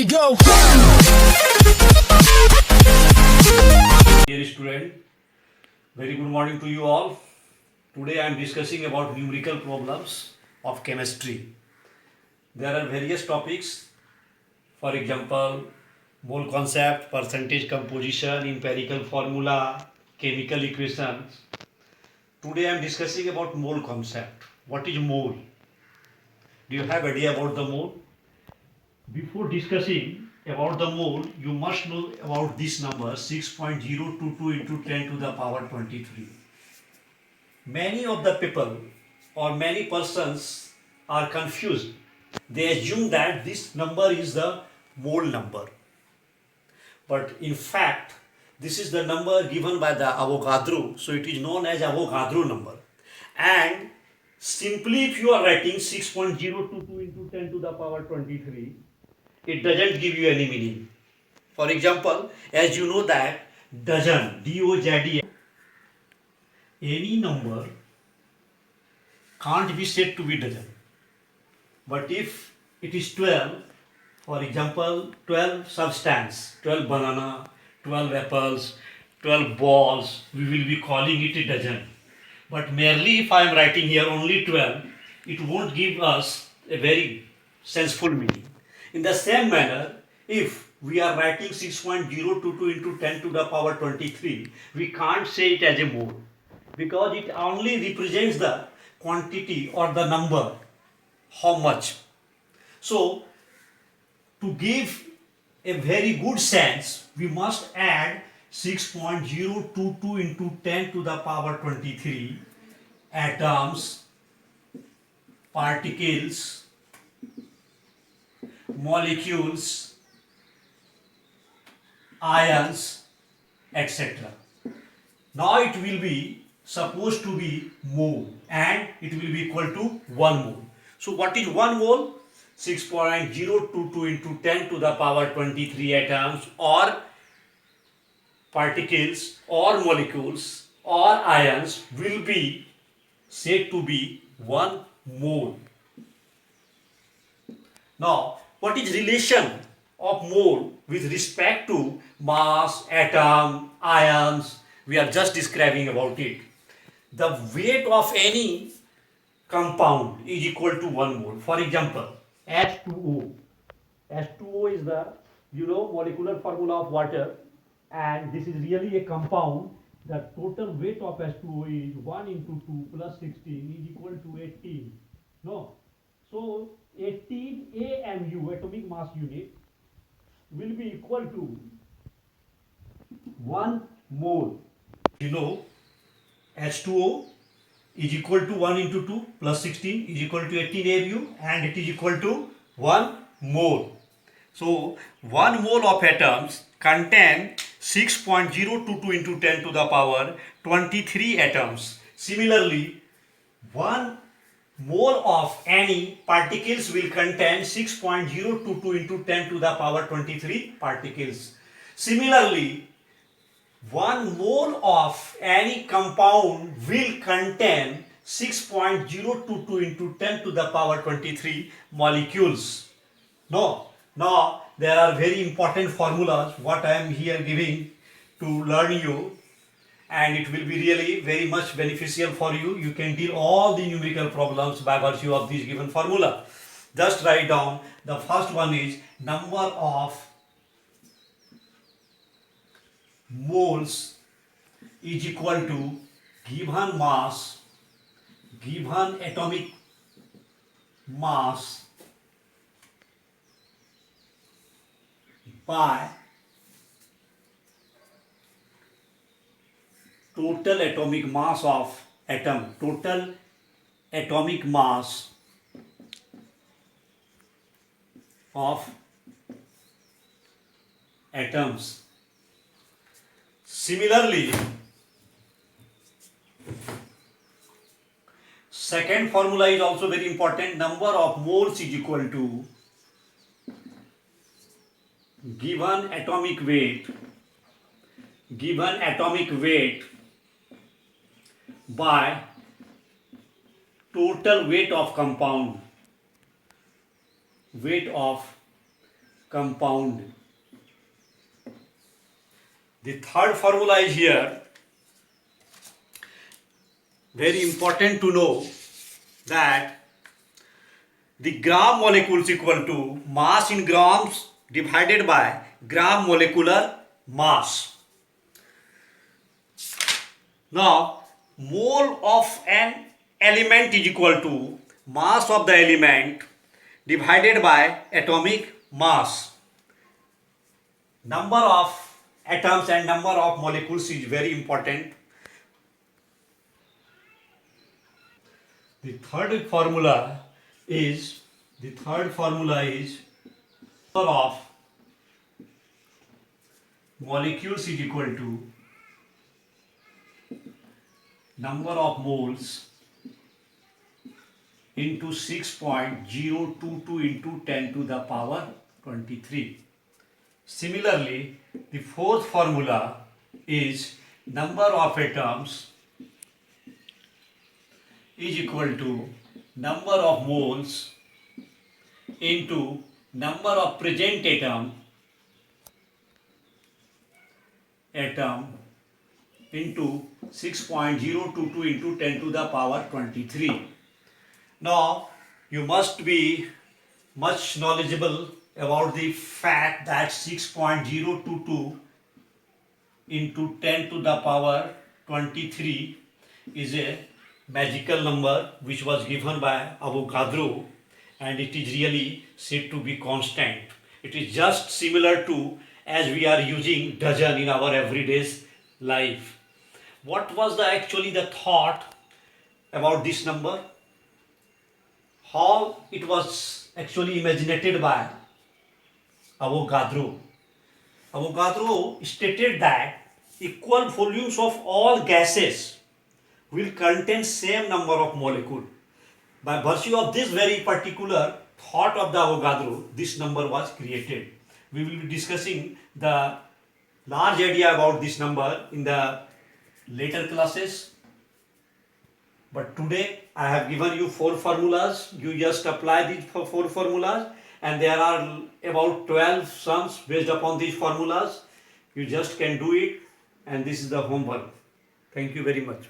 we go. Dear student, very good morning to you all. Today I am discussing about numerical problems of chemistry. There are various topics, for example, mole concept, percentage composition, empirical formula, chemical equations. Today I am discussing about mole concept. What is mole? Do you have idea about the mole? Before discussing about the mole, you must know about this number 6.022 into 10 to the power 23. Many of the people or many persons are confused. They assume that this number is the mole number. But in fact, this is the number given by the Avogadro, so it is known as Avogadro number. And simply if you are writing 6.022 into 10 to the power 23, it doesn't give you any meaning. For example, as you know that dozen, D-O-Z-E, any number can't be said to be dozen. But if it is 12, for example, 12 substance, 12 banana, 12 apples, 12 balls, we will be calling it a dozen. But merely if I am writing here only 12, it won't give us a very senseful meaning. In the same manner, if we are writing 6.022 into 10 to the power 23, we can't say it as a mole because it only represents the quantity or the number, how much. So, to give a very good sense, we must add 6.022 into 10 to the power 23 atoms, particles, molecules, ions, etc. Now it will be supposed to be mole and it will be equal to 1 mole. So what is 1 mole? 6.022 into 10 to the power 23 atoms or particles or molecules or ions will be said to be 1 mole. Now, what is relation of mole with respect to mass, atom, ions? We are just describing about it. The weight of any compound is equal to 1 mole. For example, H2O. H2O is the molecular formula of water, and this is really a compound. The total weight of H2O is 1 into 2 plus 16 is equal to 18. No. So 18 AMU, atomic mass unit, will be equal to 1 mole. H2O is equal to 1 into 2 plus 16 is equal to 18 AMU and it is equal to 1 mole. So 1 mole of atoms contain 6.022 into 10 to the power 23 atoms. Similarly, 1 mole of any particles will contain 6.022 into 10 to the power 23 particles. Similarly, 1 mole of any compound will contain 6.022 into 10 to the power 23 molecules. Now there are very important formulas what I am here giving to learn you, and it will be really very much beneficial for you. You can deal all the numerical problems by virtue of this given formula. Just write down. The first one is number of moles is equal to given mass, given atomic mass by total atomic mass of atom, total atomic mass of atoms. Similarly, second formula is also very important. Number of moles is equal to given atomic weight by total weight of compound, weight of compound. The third formula is here. Very important to know that the gram molecule is equal to mass in grams divided by gram molecular mass. Now, mole of an element is equal to mass of the element divided by atomic mass. Number of atoms and number of molecules is very important. The third formula is number of molecules is equal to number of moles into 6.022 into 10 to the power 23. Similarly, the fourth formula is number of atoms is equal to number of moles into number of present atom into 6.022 into 10 to the power 23. Now, you must be much knowledgeable about the fact that 6.022 into 10 to the power 23 is a magical number which was given by Avogadro, and it is really said to be constant. It is just similar to as we are using dozen in our everyday life. What was actually the thought about this number? How it was actually imaginated by Avogadro. Avogadro stated that equal volumes of all gases will contain same number of molecules. By virtue of this very particular thought of the Avogadro, this number was created. We will be discussing the large idea about this number in the later classes. But today I have given you 4 formulas. You just apply these 4 formulas, and there are about 12 sums based upon these formulas. You just can do it, and this is the homework. Thank you very much.